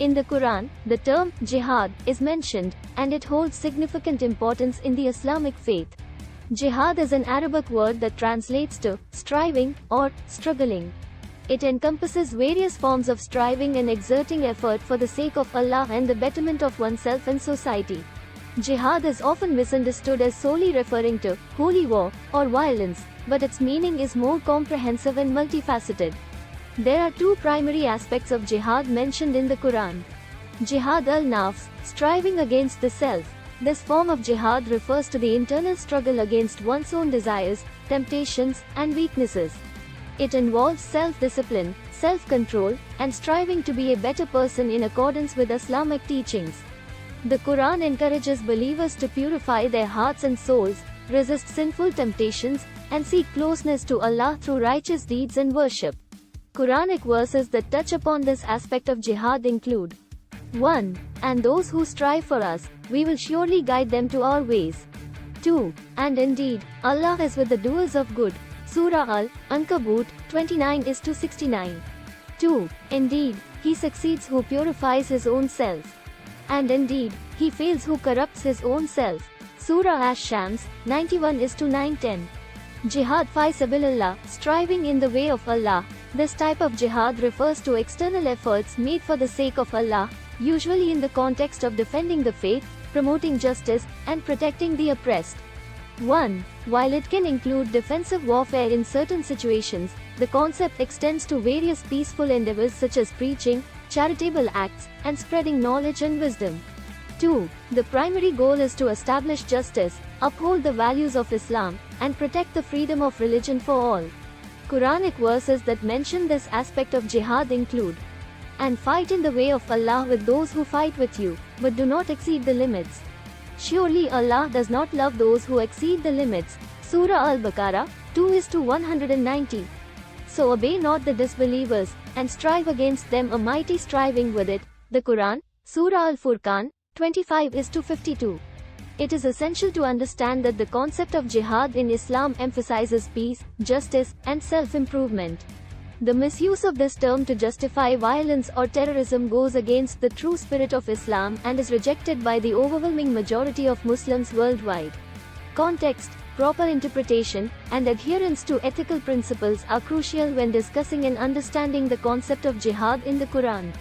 In the Quran, the term jihad is mentioned, and it holds significant importance in the Islamic faith. Jihad is an Arabic word that translates to striving or struggling. It encompasses various forms of striving and exerting effort for the sake of Allah and the betterment of oneself and society. Jihad is often misunderstood as solely referring to holy war or violence, but its meaning is more comprehensive and multifaceted. There are two primary aspects of jihad mentioned in the Quran. Jihad al-nafs, striving against the self. This form of jihad refers to the internal struggle against one's own desires, temptations, and weaknesses. It involves self-discipline, self-control, and striving to be a better person in accordance with Islamic teachings. The Quran encourages believers to purify their hearts and souls, resist sinful temptations, and seek closeness to Allah through righteous deeds and worship. Quranic verses that touch upon this aspect of jihad include 1. And those who strive for us, we will surely guide them to our ways. 2. And indeed, Allah is with the doers of good. Surah Al-Ankabut 29:69. 2. Indeed, he succeeds who purifies his own self. And indeed, he fails who corrupts his own self. Surah Ash-Shams 91:9-10. Jihad fi sabilillah, striving in the way of Allah. This type of jihad refers to external efforts made for the sake of Allah, usually in the context of defending the faith, promoting justice, and protecting the oppressed. 1. While it can include defensive warfare in certain situations, the concept extends to various peaceful endeavors such as preaching, charitable acts, and spreading knowledge and wisdom. 2. The primary goal is to establish justice, uphold the values of Islam, and protect the freedom of religion for all. Quranic verses that mention this aspect of jihad include, and fight in the way of Allah with those who fight with you, but do not exceed the limits. Surely Allah does not love those who exceed the limits. Surah Al-Baqarah 2:190. So obey not the disbelievers, and strive against them a mighty striving with it. The Quran, Surah Al-Furqan 25:52. It is essential to understand that the concept of jihad in Islam emphasizes peace, justice, and self-improvement. The misuse of this term to justify violence or terrorism goes against the true spirit of Islam and is rejected by the overwhelming majority of Muslims worldwide. Context, proper interpretation, and adherence to ethical principles are crucial when discussing and understanding the concept of jihad in the Quran.